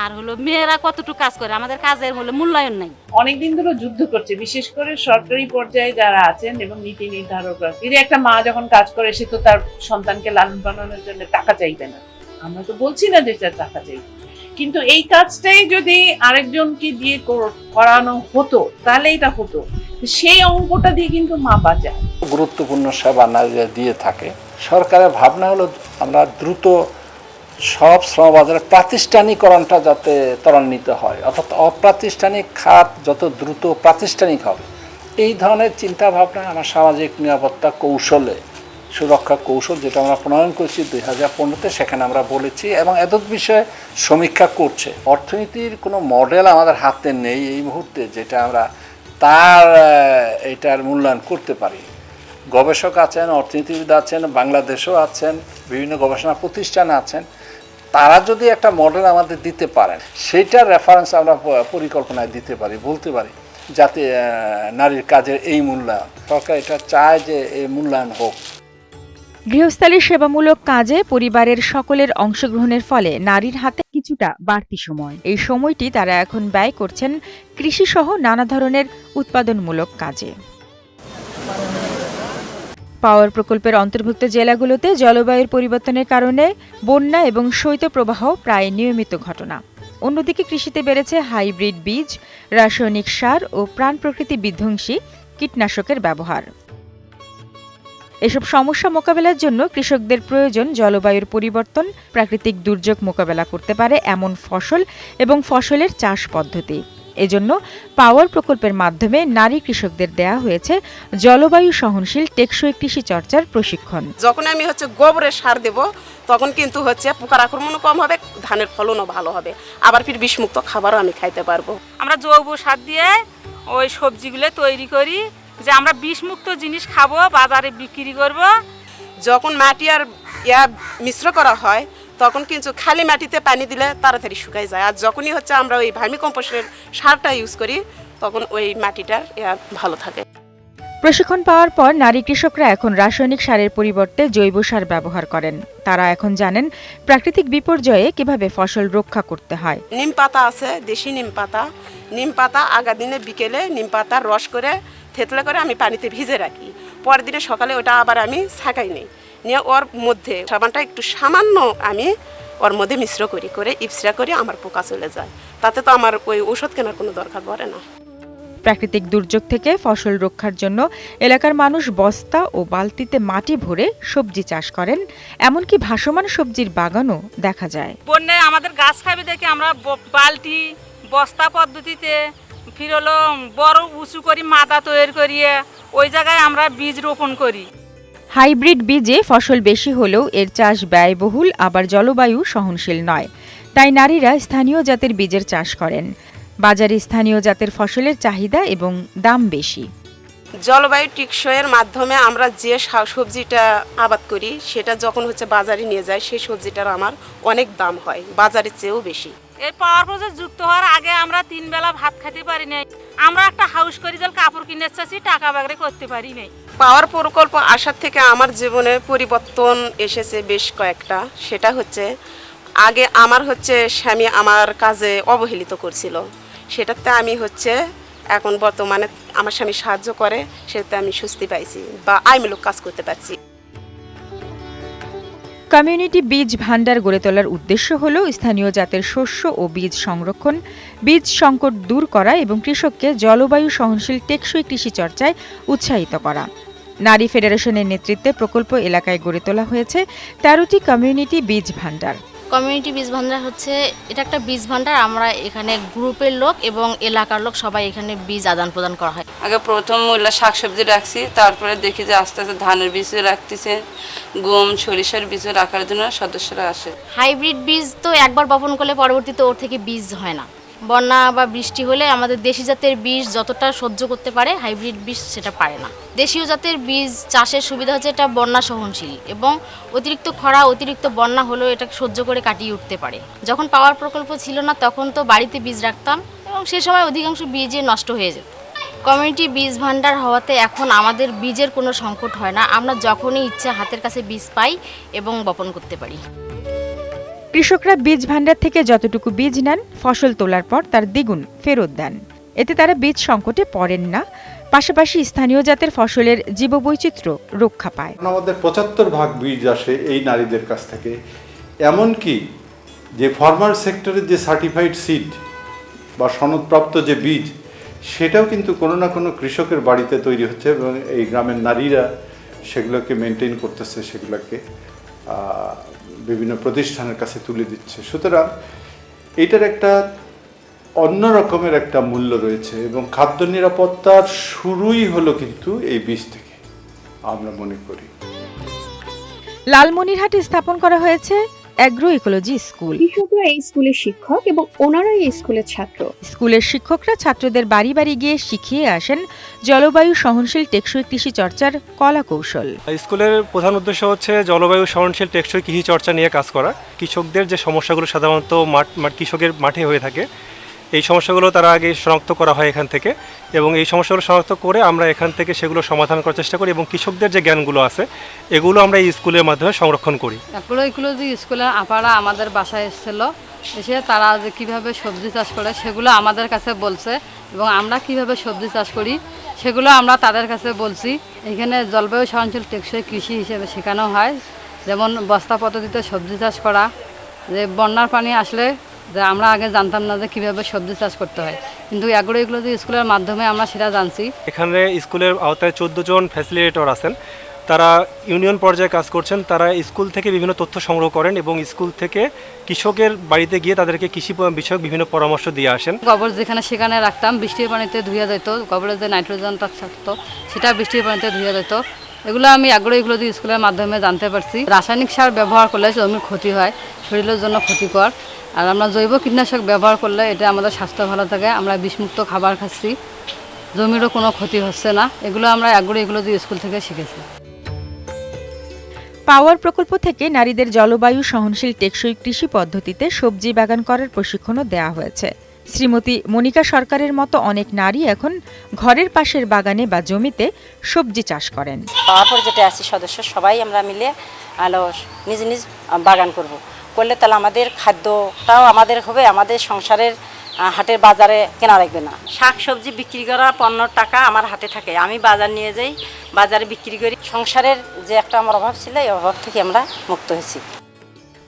আর হলো মেয়েরা কতটুকু কাজ করে, আমাদের কাজের হলো মূল্যায়ন নাই। অনেকদিন ধরে যুদ্ধ করছে, বিশেষ করে সরকারি পর্যায়ে যারা আছেন এবং নীতি নির্ধারকরা। যদি একটা মা যখন কাজ করে, সে তো তার সন্তানকে লালন পালনের জন্য টাকা চাইবে না। আমরা তো বলছি না যে টাকা চাইবে, কিন্তু এই কাজটাই যদি আরেকজনকে দিয়ে করানো হতো তাহলে এটা হতো। সেই অঙ্কটা দিয়ে কিন্তু মা বাঁচায়। গুরুত্বপূর্ণ সেবা নারীরা দিয়ে থাকে। সরকারের ভাবনা হলো আমরা দ্রুত সব শ্রমবাজারে প্রাতিষ্ঠানিকরণটা যাতে ত্বরান্বিত হয়, অর্থাৎ অপ্রাতিষ্ঠানিক খাত যত দ্রুত প্রাতিষ্ঠানিক হবে, এই ধরনের চিন্তা ভাবনা আমার সামাজিক নিরাপত্তা কৌশলে সুরক্ষা কৌশল যেটা আমরা প্রণয়ন করেছি 2015-তে, সেখানে আমরা বলেছি এবং এতদ বিষয়ে সমীক্ষা করছে। অর্থনীতির কোনো মডেল আমাদের হাতে নেই এই মুহূর্তে যেটা আমরা এটার মূল্যায়ন করতে পারি। গবেষক আছেন, অর্থনীতিবিদ আছেন, বাংলাদেশও আছেন, বিভিন্ন গবেষণা প্রতিষ্ঠান আছেন, তারা যদি একটা মডেল আমাদের দিতে পারেন সেইটার রেফারেন্স আমরা পরিকল্পনায় দিতে পারি, বলতে পারি যাতে নারীর কাজের এই মূল্যায়ন, সরকার এটা চায় যে এই মূল্যায়ন হোক। গৃহস্থালির সেবামূলক কাজে পরিবারের সকলের অংশগ্রহণের ফলে নারীর হাতে কিছুটা বাড়তি সময়। এই সময়টি তারা এখন ব্যয় করছেন কৃষিসহ নানা ধরনের উৎপাদনমূলক কাজে। পাওয়ার প্রকল্পের অন্তর্ভুক্ত জেলাগুলোতে জলবায়ুর পরিবর্তনের কারণে বন্যা এবং শৈত্যপ্রবাহ প্রায় নিয়মিত ঘটনা। অন্যদিকে কৃষিতে বেড়েছে হাইব্রিড বীজ, রাসায়নিক সার ও প্রাণ প্রকৃতি বিধ্বংসী কীটনাশকের ব্যবহার। এসব সমস্যা মোকাবেলার জন্য কৃষকদের প্রয়োজন জলবায়ুর পরিবর্তন, প্রাকৃতিক দুর্যোগ মোকাবেলা করতে পারে এমন ফসল এবং ফসলের চাষ পদ্ধতি। এজন্য পাওয়ার প্রকল্পের মাধ্যমে নারী কৃষকদের দেয়া হয়েছে জলবায়ু সহনশীল টেকসই কৃষি চর্চার প্রশিক্ষণ। যখন আমি গোবরের সার দেব তখন কিন্তু পোকার আক্রমণও কম হবে, ধানের ফলনও ভালো হবে, আবার ফির বিষমুক্ত খাবারও আমি খাইতে পারবো। আমরা জৈব সার দিয়ে ওই সবজিগুলো তৈরি করি যে আমরা বিষমুক্ত জিনিস খাবো, বাজারে বিক্রি করব। যখন মাটি আর মিশ্র করা হয় তখন কিন্তু খালি মাটিতে পানি দিলে তাড়াতাড়ি শুকায় যায়, আর যখনই আমরা ওই ভার্মি কম্পোস্টের সারটা ইউজ করি তখন ওই মাটিটার ভালো থাকে। প্রশিক্ষণ পাওয়ার পর নারী কৃষকরা এখন রাসায়নিক সারের পরিবর্তে জৈব সার ব্যবহার করেন। তারা এখন জানেন প্রাকৃতিক বিপর্যয়ে কিভাবে ফসল রক্ষা করতে হয়। নিম পাতা আছে, দেশি নিম পাতা আগা দিনে বিকেলে নিম পাতার রস করে থেতলে করে আমি পানিতে ভিজে রাখি, পরের দিনে সকালে ওটা আবার আমি ছাঁকাই নিই, নিয়ে ওর মধ্যে সাবানটা একটু সামান্য আমি ওর মধ্যে মিশ্র করে ইপসরা করে আমার পোকা চলে যায়, তাতে তো আমার ওই ওষুধ কেনার কোনো দরকার পড়ে না। প্রাকৃতিক দুর্যোগ থেকে ফসল রক্ষার জন্য এলাকার মানুষ বস্তা ও বালতিতে মাটি ভরে সবজি চাষ করেন, এমনকি ভাসমান সবজির বাগানও দেখা যায়। বন্যায় আমাদের গাছ খাবে দেখে আমরা বালতি বস্তা পদ্ধতিতে ফির হলো বড় উঁচু করি মাদা তৈরি করিয়ে ওই জায়গায় আমরা বীজ রোপণ করি। হাইব্রিড বীজে ফসল বেশি হলেও এর চাষ ব্যয়বহুল, আবার জলবায়ু সহনশীল নয়। তাই নারীরা স্থানীয় জাতের বীজের চাষ করেন। বাজারে স্থানীয় জাতের ফসলের চাহিদা এবং দাম বেশি। জলবায়ু টিকসইয়ের মাধ্যমে আমরা যে সবজিটা আবাদ করি সেটা যখন বাজারে নিয়ে যায় সেই সবজিটার আমার অনেক দাম হয়, বাজারের চেয়েও বেশি। এই পাওয়ার প্রজেক্ট যুক্ত হওয়ার আগে আমরা 3 বেলা ভাত খেতে পারি নাই, আমরা একটা হাউস করি জল কাপড় কিনে চাচ্ছি, টাকা বাগড়ে করতে পারি নাই। পাওয়ার প্রকল্প আসার থেকে আমার জীবনে পরিবর্তন এসেছে বেশ কয়েকটা। সেটা আগে আমার স্বামী আমার কাজে অবহেলিত করছিল, সেটাতে আমি এখন বর্তমানে আমার স্বামী সাহায্য করে, সেটাতে আমি স্বস্তি পাইছি বা আইমূলক কাজ করতে পারছি। কমিউনিটি বীজ ভান্ডার গড়ে তোলার উদ্দেশ্য হল স্থানীয় জাতের শস্য ও বীজ সংরক্ষণ, বীজ সংকট দূর করা এবং কৃষককে জলবায়ু সহনশীল টেকসই কৃষি চর্চায় উৎসাহিত করা। নারী ফেডারেশনের নেতৃত্বে প্রকল্প এলাকায় গড়ে তোলা হয়েছে 13টি কমিউনিটি বীজ ভান্ডার। কমিউনিটি বীজ ভান্ডার এটা একটা বীজ ভান্ডার, আমরা এখানে গ্রুপের লোক এবং এলাকার লোক সবাই এখানে বীজ আদান প্রদান করা হয়। আগে প্রথম মূল্য শাকসবজি রাখছি, তারপরে দেখি যে আস্তে আস্তে ধানের বীজও রাখতেছে, গম সরিষার বীজও রাখার জন্য সদস্যরা আসে। হাইব্রিড বীজ তো একবার বপন করলে পরবর্তীতে ওর থেকে বীজ হয় না। বন্যা বা বৃষ্টি হলে আমাদের দেশি জাতের বীজ যতটা সহ্য করতে পারে হাইব্রিড বীজ সেটা পারে না। দেশীয় জাতের বীজ চাষের সুবিধা এটা বন্যা সহনশীল এবং অতিরিক্ত খরা অতিরিক্ত বন্যা হলেও এটা সহ্য করে কাটিয়ে উঠতে পারে। যখন পাওয়ার প্রকল্প ছিল না তখন তো বাড়িতে বীজ রাখতাম এবং সে সময় অধিকাংশ বীজে নষ্ট হয়ে যেত। কমিউনিটি বীজ ভান্ডার হওয়াতে এখন আমাদের বীজের কোনো সংকট হয় না, আমরা যখনই ইচ্ছা হাতের কাছে বীজ পাই এবং বপন করতে পারি। কৃষকরা বীজ ভান্ডার থেকে যতটুকু বীজ নেন ফসল তোলার পর তার দ্বিগুণ ফেরত দেন। এতে তারা বীজ সংকটে পড়েন না, পাশাপাশি স্থানীয় জাতের ফসলের জীববৈচিত্র্য রক্ষা পায়। আমাদের 75% বীজ আসে এই নারীদের কাছ থেকে। এমনকি যে ফার্মার সেক্টরের যে সার্টিফাইড সিড বা সনদপ্রাপ্ত যে বীজ, সেটাও কিন্তু কোনো না কোনো কৃষকের বাড়িতে তৈরি হচ্ছে এবং এই গ্রামের নারীরা সেগুলোকে মেনটেন করতেছে, সেগুলোকে বিভিন্ন প্রতিষ্ঠানের কাছে তুলে দিচ্ছে। সুতরাং এটার একটা অন্য রকমের একটা মূল্য রয়েছে এবং খাদ্য নিরাপত্তার শুরুই হলো কিন্তু এই বীজ থেকে আমরা মনে করি। লালমনিরহাটে স্থাপন করা হয়েছে অ্যাগ্রো ইকোলজি স্কুল। কৃষকরা এই স্কুলের শিক্ষক এবং ওনারাই এই স্কুলের ছাত্র। স্কুলের শিক্ষকরা ছাত্রদের বাড়ি বাড়ি গিয়ে শিখিয়ে আসেন জলবায়ু সহনশীল টেকসই কৃষি চর্চার কলা কৌশল। স্কুলের প্রধান উদ্দেশ্য হচ্ছে জলবায়ু সহনশীল টেকসই কৃষি চর্চা নিয়ে কাজ করা। কৃষকদের যে সমস্যাগুলো সাধারণত কৃষকের মাঠে হয়ে থাকে, এই সমস্যাগুলো তারা আগে শনাক্ত করা হয় এখান থেকে, এবং এই সমস্যাগুলো শনাক্ত করে আমরা এখান থেকে সেগুলো সমাধান করার চেষ্টা করি, এবং কৃষকদের যে জ্ঞানগুলো আছে এগুলো আমরা এই স্কুলের মাধ্যমে সংরক্ষণ করি। এগুলো যে স্কুলের আপারা আমাদের বাসায় এসেছিল, এসে তারা যে কীভাবে সবজি চাষ করে সেগুলো আমাদের কাছে বলছে, এবং আমরা কিভাবে সবজি চাষ করি সেগুলো আমরা তাদের কাছে বলছি। এখানে জলবায়ু সহনশীল টেকসই কৃষি হিসেবে শেখানো হয়, যেমন বস্তা পদ্ধতিতে সবজি চাষ করা, যে বন্যার পানি আসলে যে আমরা আগে জানতাম না যে কীভাবে সবজি চাষ করতে হয়, কিন্তু অ্যাগ্রো ইকোলজি স্কুলের মাধ্যমে আমরা সেটা জানছি। এখানে স্কুলের আওতায় 14 জন ফ্যাসিলিটেটর আছেন, তারা ইউনিয়ন পর্যায়ে কাজ করছেন। তারা স্কুল থেকে বিভিন্ন তথ্য সংগ্রহ করেন এবং স্কুল থেকে কৃষকের বাড়িতে গিয়ে তাদেরকে কৃষি বিষয়ক বিভিন্ন পরামর্শ দিয়ে আসেন। গোবর যেখানে সেখানে রাখতাম, বৃষ্টির পানিতে ধুয়ে যেত, গোবরের যে নাইট্রোজেনটা থাকতো সেটা বৃষ্টির পানিতে ধুয়ে যেত। এগুলো আমি অ্যাগ্রো ইকোলজি স্কুলের মাধ্যমে জানতে পারছি। রাসায়নিক সার ব্যবহার করলে জমির ক্ষতি হয়, শরীরের জন্য ক্ষতিকর। আর আমরা জৈব কীটনাশক ব্যবহার করলে এটা আমাদের স্বাস্থ্য ভালো থাকে। আমরা বিষমুক্ত খাবার খাচ্ছি, জমিরও কোনো ক্ষতি হচ্ছে না। এগুলো আমরা অ্যাগ্রো ইকোলজি স্কুল থেকে শিখেছি। পাওয়ার প্রকল্প থেকে নারীদের জলবায়ু সহনশীল টেকসই কৃষি পদ্ধতিতে সবজি বাগান করার প্রশিক্ষণও দেওয়া হয়েছে। শ্রীমতী মনিকা সরকারের মতো অনেক নারী এখন ঘরের পাশের বাগানে বা জমিতে সবজি চাষ করেন। পাওয়ার পর্যায়ে আছি সদস্য, সবাই আমরা মিলে নিজ নিজ বাগান করলে তাহলে আমাদের খাদ্যটাও আমাদের হবে, আমাদের সংসারের হাটের বাজারে কেনা লাগবে না। শাক সবজি বিক্রি করা পণ্যর টাকা আমার হাতে থাকে, আমি বাজার নিয়ে যাই, বাজারে বিক্রি করি। সংসারের যে একটা আমার অভাব ছিল, এই অভাব থেকে আমরা মুক্ত হয়েছি।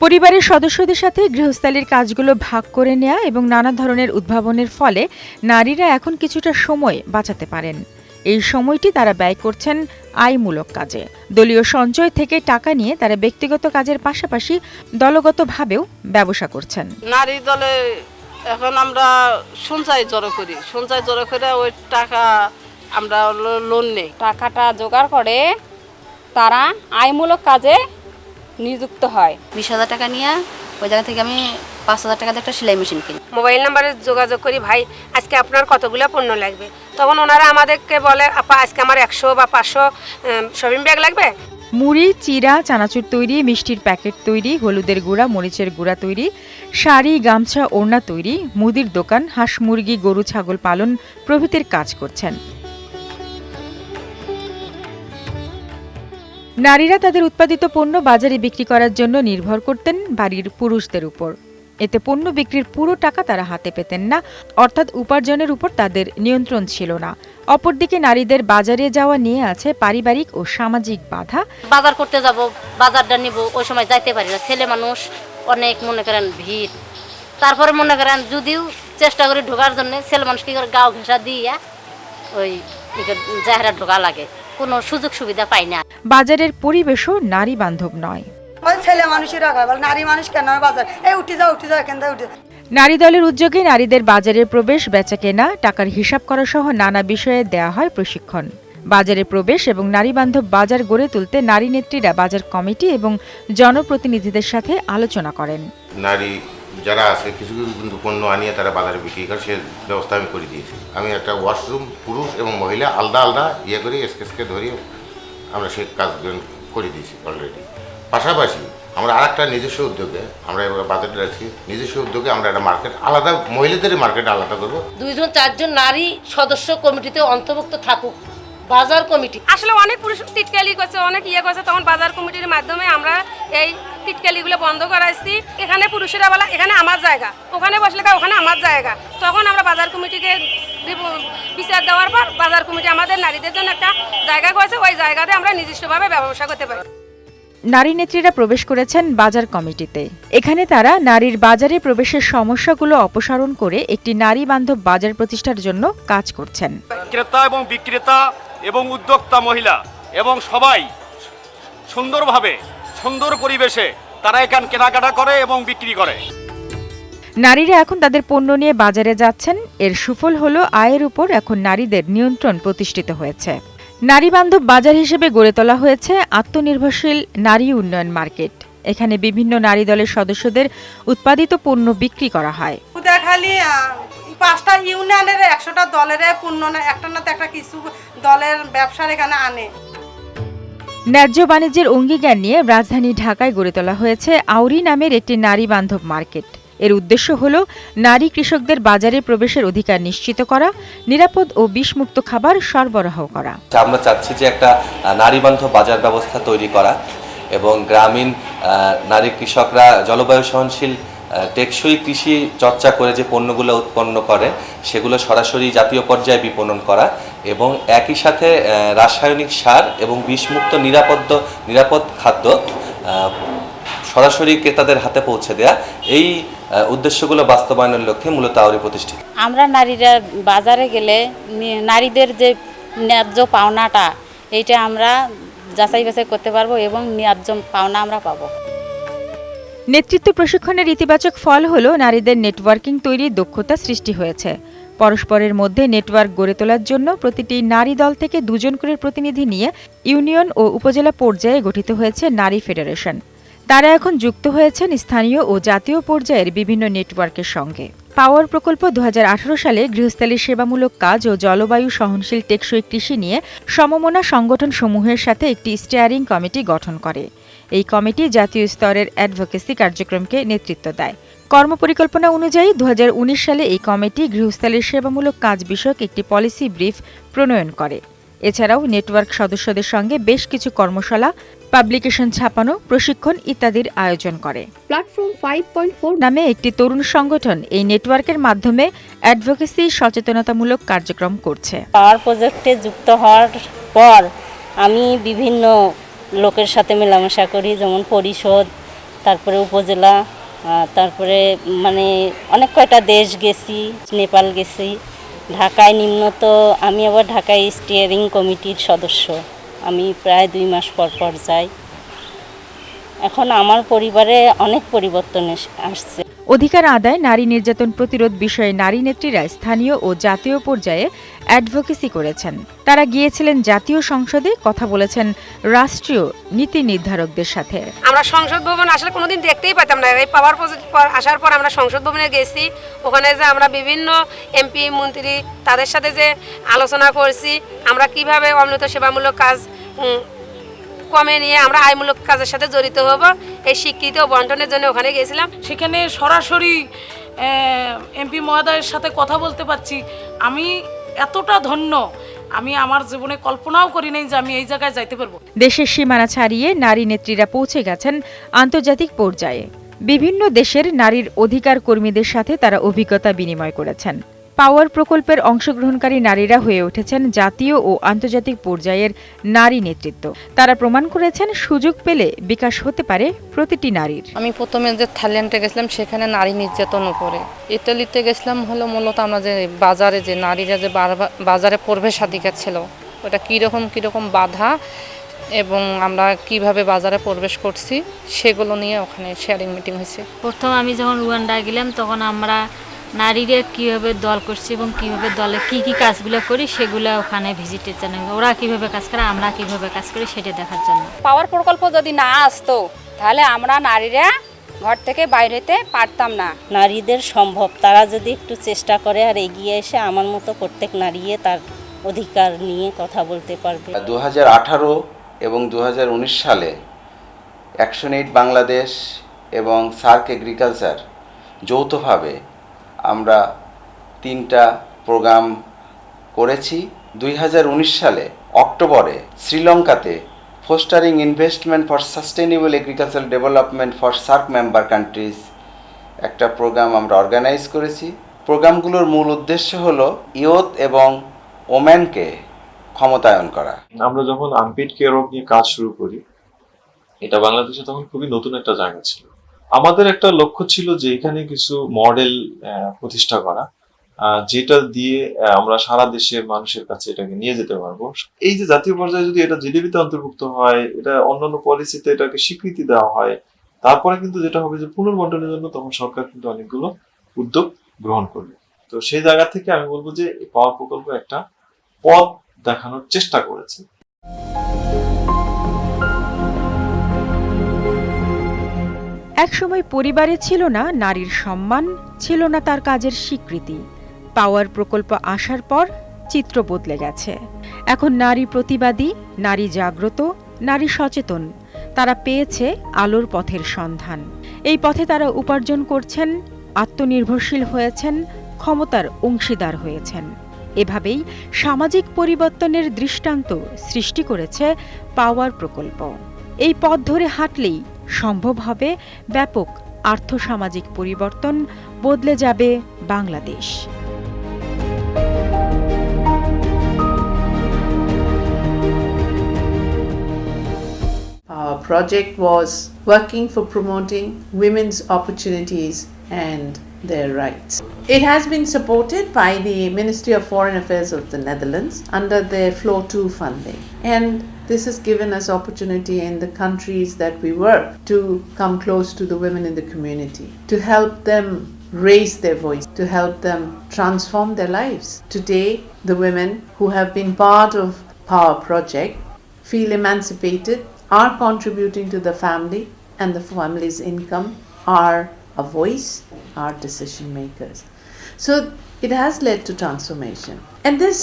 পরিবারের সদস্যদের সাথে গৃহস্থালির কাজগুলো ভাগ করে নেওয়া এবং নানা ধরনের উদ্ভাবনের ফলে নারীরা এখন কিছুটা সময় বাঁচাতে পারেন। এই সময়টি তারা ব্যয় করছেন আয়মূলক কাজে। দলীয় সঞ্চয় থেকে টাকা নিয়ে তারা ব্যক্তিগত কাজের পাশাপাশি দলগতভাবেও ব্যবসা করছেন। নারী দলে এখন আমরা সঞ্চয় জড়ো করি, সঞ্চয় জড়ো করে ওই টাকা আমরা লোন নেই। টাকাটা জোগাড় করে তারা আয়মূলক কাজে নিযুক্ত হয়। 20,000 টাকা নিয়ে ওই জায়গা থেকে আমি 5,000 টাকা দিয়ে একটা সেলাই মেশিন কিনি। মোবাইল নাম্বারে যোগাযোগ করি, ভাই আজকে আপনার কতগুলো পণ্য লাগবে, তখন ওনারা আমাদেরকে বলে আপা আজকে আমার 100 বা 500 শপিং ব্যাগ লাগবে। মুড়ি, চিড়া, চানাচুর তৈরি, মিষ্টির প্যাকেট তৈরি, হলুদের গুঁড়া, মরিচের গুঁড়া তৈরি, শাড়ি, গামছা, ওড়না তৈরি, মুদির দোকান, হাঁস মুরগি, গরু ছাগল পালন প্রভৃতির কাজ করছেন। নারীরা তাদের উৎপাদিত পণ্য বাজারে বিক্রি করার জন্য নির্ভর করতেন বাড়ির পুরুষদের উপর। এতে পণ্য বিক্রির পুরো টাকা তারা হাতে পেতেন না, অর্থাৎ উপার্জনের উপর তাদের নিয়ন্ত্রণ ছিল না। অপরদিকে নারীদের বাজারে যাওয়া নিয়ে আছে পারিবারিক ও সামাজিক বাধা। বাজার করতে যাব, বাজারটা নিব, ওই সময় যাইতে পারি না, ছেলে মানুষ অনেক মনে করেন ভিড়। তারপরে মনে করেন যদিও চেষ্টা করি ঢোকার জন্য, ছেলে মানুষ কি করে গাও ঘেঁষা দিয়ে ওই জাহেরা ঢোকা লাগে, কোনো সুযোগ সুবিধা পাই না। বাজারের পরিবেশও নারী বান্ধব নয়। ছেলে মানুষই রাখা বল, নারী মানুষ কেন বাজার এই উঠে যাও কেন উঠে। নারী দলের উদ্যোগে নারীদের বাজারে প্রবেশ, বেচাকেনা, টাকার হিসাব করা সহ নানা বিষয়ে দেয়া হয় প্রশিক্ষণ। বাজারে প্রবেশ এবং নারী বান্ধব বাজার গড়ে তুলতে নারী নেত্রীরা বাজার কমিটি এবং জনপ্রতিনিধিদের সাথে আলোচনা করেন। নারী যারা আছে কিছু কিছু কিন্তু পণ্য আনিয়ে তারা বাজারে বিক্রি করে, সে ব্যবস্থা আমি করে দিয়েছি। আমি একটা ওয়াশরুম পুরুষ এবং মহিলা আলাদা আলাদা ইয়ে করে স্কেচকে ধরিয়ে আমরা সে কাজ করে দিয়েছি অলরেডি। পাশাপাশি আমরা আর একটা নিজস্ব উদ্যোগে আমরা এবার বাজারে রাখছি, নিজস্ব উদ্যোগে আমরা একটা মার্কেট আলাদা, মহিলাদের মার্কেট আলাদা করবো। 2-4 নারী সদস্য কমিটিতে অন্তর্ভুক্ত থাকুক বাজার কমিটি। আসলে অনেক পুরুষ টিটকালি করছে, অনেক ইয়ে করছে, তখন বাজার কমিটির মাধ্যমে আমরা এই টিটকালিগুলো বন্ধ করাইছি। এখানে পুরুষেরা বলা এখানে আমার জায়গা, ওখানে বসলে ওখানে আমার জায়গা, তখন আমরা বাজার কমিটিকে বিচার দেওয়ার পর বাজার কমিটি আমাদের নারীদের জন্য একটা জায়গা করেছে, ওই জায়গাতে আমরা নিজস্বভাবে ব্যবসা করতে পারি। নারী নেত্রীরা প্রবেশ করেছেন বাজার কমিটিতে। এখানে তারা নারীর বাজারে প্রবেশের সমস্যাগুলো অপসারণ করে একটি নারী বান্ধব বাজার প্রতিষ্ঠার জন্য কাজ করছেন। ক্রেতা এবং বিক্রেতা এবং উদ্যোক্তা মহিলা এবং সবাই সুন্দরভাবে সুন্দর পরিবেশে তারা এখান কেনাকাটা করে এবং বিক্রি করে। নারীরা এখন তাদের পণ্য নিয়ে বাজারে যাচ্ছেন। এর সুফল হলো আয়ের উপর এখন নারীদের নিয়ন্ত্রণ প্রতিষ্ঠিত হয়েছে। নারী বান্ধব বাজার হিসেবে গড়ে তোলা হয়েছে আত্মনির্ভরশীল নারী উন্নয়ন মার্কেট। এখানে বিভিন্ন নারী দলের সদস্যদের উৎপাদিত পণ্য বিক্রি করা হয়। খালি 5টা ইউনিয়নের 100টা দলের পণ্য না একটা না একটা কিছু দলের ব্যবসার এখানে আনে। ন্যায্য বাণিজ্যের অঙ্গীকার নিয়ে রাজধানী ঢাকায় গড়ে তোলা হয়েছে আউরি নামের একটি নারী বান্ধব মার্কেট। এর উদ্দেশ্য হল নারী কৃষকদের বাজারে প্রবেশের অধিকার নিশ্চিত করা, নিরাপদ ও বিষমুক্ত খাবার সরবরাহ করা। আমরা চাচ্ছি যে একটা নারী বান্ধব বাজার ব্যবস্থা তৈরি করা এবং গ্রামীণ নারী কৃষকরা জলবায়ু সহনশীল টেকসই কৃষি চর্চা করে যে পণ্যগুলো উৎপন্ন করে সেগুলো সরাসরি জাতীয় পর্যায়ে বিপণন করা এবং একই সাথে রাসায়নিক সার এবং বিষমুক্ত নিরাপদ খাদ্য সরাসরি ক্রেতাদের হাতে পৌঁছে দেয়া, এই উদ্দেশ্যগুলো বাস্তবায়নের লক্ষ্যে মূলত আউরি প্রতিষ্ঠিত। আমরা নারীরা বাজারে গেলে নারীদের যে ন্যায্য পাওনাটা এইটা আমরা যাচাই বাছাই করতে পারবো এবং ন্যায্য পাওনা আমরা পাবো। নেতৃত্ব প্রশিক্ষণের ইতিবাচক ফল হলো নারীদের নেটওয়ার্কিং তৈরির দক্ষতা সৃষ্টি হয়েছে। পরস্পরের মধ্যে নেটওয়ার্ক গড়ে তোলার জন্য প্রতিটি নারী দল থেকে 2 জন করে প্রতিনিধি নিয়ে ইউনিয়ন ও উপজেলা পর্যায়ে গঠিত হয়েছে নারী ফেডারেশন। তারা এখন যুক্ত হয়েছেন স্থানীয় ও জাতীয় পর্যায়ের বিভিন্ন নেটওয়ার্কের সঙ্গে। পাওয়ার প্রকল্প 2018 সালে গৃহস্থালী সেবামূলক কাজ ও জলবায়ু সহনশীল টেকসই কৃষি নিয়ে সমমনা সংগঠন সমূহের সাথে একটি স্টিয়ারিং কমিটি গঠন করে। এই কমিটি জাতীয় স্তরের অ্যাডভোকেসি কার্যক্রমকে নেতৃত্ব দেয়। কর্মপরিকল্পনা অনুযায়ী 2019 সালে এই কমিটি গৃহস্থালীর সেবামূলক কাজ বিষয়ক একটি পলিসি ব্রিফ প্রণয়ন করে। এছাড়াও নেটওয়ার্ক সদস্যদের সঙ্গে বেশ কিছু কর্মশালা, পাবলিকেশন ছাপানো, প্রশিক্ষণ ইত্যাদির আয়োজন করে। প্ল্যাটফর্ম 5.4 নামে একটি তরুণ সংগঠন এই নেটওয়ার্কের মাধ্যমে অ্যাডভোকেসি সচেতনতামূলক কার্যক্রম করছে। পাওয়ার প্রজেক্টে যুক্ত হওয়ার পর আমি বিভিন্ন লোকের সাথে মেলামেশা করি, যেমন পরিষদ, তারপরে উপজেলা, তারপরে মানে অনেক কয়টা দেশ গেছি, নেপাল গেছি, ঢাকায় নিম্নত আমি আবার ঢাকায় স্টিয়ারিং কমিটির সদস্য। আমি প্রায় 2 মাস পর পর যাই। এখন আমার পরিবারে অনেক পরিবর্তন আসছে। অধিকার আদায়, নারী নির্যাতন প্রতিরোধ বিষয়ে নারী নেত্রীরা স্থানীয় ও জাতীয় পর্যায়ে অ্যাডভোকেসি করেছেন। তারা গিয়েছিলেন জাতীয় সংসদে, কথা বলেছেন রাষ্ট্রীয় নীতি নির্ধারকদের সাথে। আমরা সংসদ ভবন আসলে কোনোদিন দেখতেই পেতাম না। এই পাওয়ার প্রজেক্ট আসার পর আমরা সংসদ ভবনে গেছি, ওখানে যে আমরা বিভিন্ন এমপি মন্ত্রী তাদের সাথে যে আলোচনা করছি, আমরা কিভাবে অমৃত সেবামূলক কাজ কমে নিয়ে আমরা আয়মূলক কাজের সাথে জড়িত হব, এই স্বীকৃতি ও বন্টনের জন্য ওখানে গেছিলাম। সেখানে সরাসরি এমপি মহোদয়ের সাথে কথা বলতে পারছি। আমি এতটা ধন্য, আমি আমার জীবনে কল্পনাও করি নাই যে আমি এই জায়গায় যাইতে পারবো। দেশের সীমানা ছাড়িয়ে নারী নেত্রীরা পৌঁছে গেছেন আন্তর্জাতিক পর্যায়ে। বিভিন্ন দেশের নারীর অধিকার কর্মীদের সাথে তারা অভিজ্ঞতা বিনিময় করেছেন। পাওয়ার প্রকল্পের অংশগ্রহণকারী নারীরা হয়ে উঠেছেন জাতীয় ও আন্তর্জাতিক পর্যায়ের নারী নেতৃত্ব। তারা প্রমাণ করেছেন সুযোগ পেলে বিকাশ হতে পারে প্রতিটি নারীর। আমি প্রথমে যে থাইল্যান্ডে গেছিলাম সেখানে নারী নির্যাতন উপরে, ইতালিতে গেছিলাম হলো মূলত আমরা যে বাজারে যে নারীরা যে বাজারে প্রবেশাধিকার ছিল ওটা কীরকম বাধা এবং আমরা কিভাবে বাজারে প্রবেশ করছি সেগুলো নিয়ে ওখানে শেয়ারিং মিটিং হয়েছে। প্রথম আমি যখন রুয়ান্ডা গেলাম তখন আমরা নারীরা কীভাবে দল করছি এবং কীভাবে দলে কী কী কাজগুলো করি সেগুলো ওখানে ভিজিটের জন্য, ওরা কীভাবে কাজ করে আমরা কীভাবে কাজ করি সেটা দেখার জন্য। পাওয়ার প্রকল্প যদি না আসতো তাহলে আমরা নারীরা ঘর থেকে বাইরেতে পারতাম না। নারীদের সম্ভব, তারা যদি একটু চেষ্টা করে আর এগিয়ে এসে আমার মতো প্রত্যেক নারী তার অধিকার নিয়ে কথা বলতে পারবে। 2018 এবং 2019 সালে অ্যাকশন এইড বাংলাদেশ এবং সার্ক এগ্রিকালচার যৌথভাবে আমরা 3টা প্রোগ্রাম করেছি। 2019 সালে অক্টোবরে শ্রীলঙ্কাতে fostering investment for sustainable agricultural development for SAARC member countries একটা প্রোগ্রাম আমরা অর্গানাইজ করেছি। প্রোগ্রামগুলোর মূল উদ্দেশ্য হলো ইয়ুথ এবং ওমেনকে ক্ষমতায়ন করা। আমরা যখন আনপেইড কেয়ার ওয়ার্ক নিয়ে কাজ শুরু করি, এটা বাংলাদেশে তখন খুবই নতুন একটা জায়গা ছিল। আমাদের একটা লক্ষ্য ছিল যে এখানে কিছু মডেল প্রতিষ্ঠা করা, যেটা দিয়ে আমরা সারা দেশের মানুষের কাছে এটাকে নিয়ে যেতে পারবো। এই যে জাতীয় পর্যায়ে যদি এটা জিডিপিতে অন্তর্ভুক্ত হয়, এটা অন্যান্য পলিসিতে এটাকে স্বীকৃতি দেওয়া হয়, তারপরে কিন্তু যেটা হবে যে পুনর্বন্টনের জন্য তখন সরকার কিন্তু অনেকগুলো উদ্যোগ গ্রহণ করবে। তো সেই জায়গা থেকে আমি বলবো যে পাওয়ার প্রকল্প একটা পথ দেখানোর চেষ্টা করেছে। একসময় পরিবারে ছিল না নারীর সম্মান, ছিল না তার কাজের স্বীকৃতি। পাওয়ার প্রকল্প আসার পর চিত্র বদলে গেছে। এখন নারী প্রতিবাদী, নারী জাগ্রত, নারী সচেতন। তারা পেয়েছে আলোর পথের সন্ধান। এই পথে তারা উপার্জন করছেন, আত্মনির্ভরশীল হয়েছেন, ক্ষমতার অংশীদার হয়েছেন। এভাবেই সামাজিক পরিবর্তনের দৃষ্টান্ত সৃষ্টি করেছে পাওয়ার প্রকল্প। এই পথ ধরে হাঁটলেই সম্ভব হবে ব্যাপক আর্থসামাজিক পরিবর্তন, বদলে যাবে Bangladesh. Our project was working for promoting women's opportunities and their rights. It has been supported by the Ministry of Foreign Affairs of the Netherlands under their Flow 2 funding. And this has given us opportunity in the countries that we work to come close to the women in the community, to help them raise their voice, to help them transform their lives. Today, the women who have been part of Power Project feel emancipated, are contributing to the family, and the family's income, are a voice, are decision makers. So it has led to transformation. And this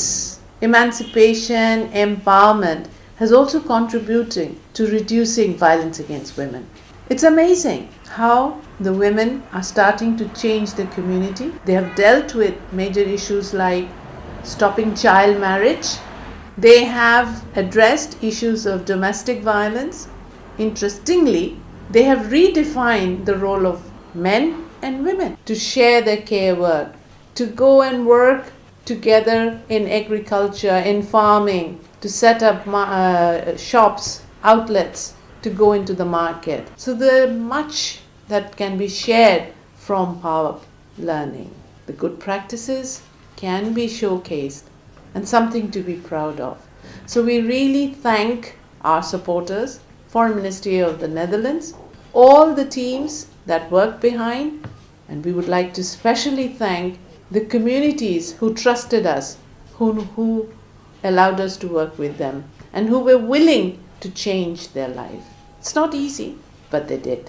emancipation, empowerment has also contributed to reducing violence against women. It's amazing how the women are starting to change the community. They have dealt with major issues like stopping child marriage. They have addressed issues of domestic violence. Interestingly, they have redefined the role of men and women to share their care work, to go and work together in agriculture, in farming, to set up shops, outlets, to go into the market. So there is much that can be shared from power learning. The good practices can be showcased and something to be proud of. So we really thank our supporters, Foreign Ministry of the Netherlands, all the teams that work behind, and we would like to specially thank the communities who trusted us, who allowed us to work with them, and who were willing to change their life. It's not easy, but they did.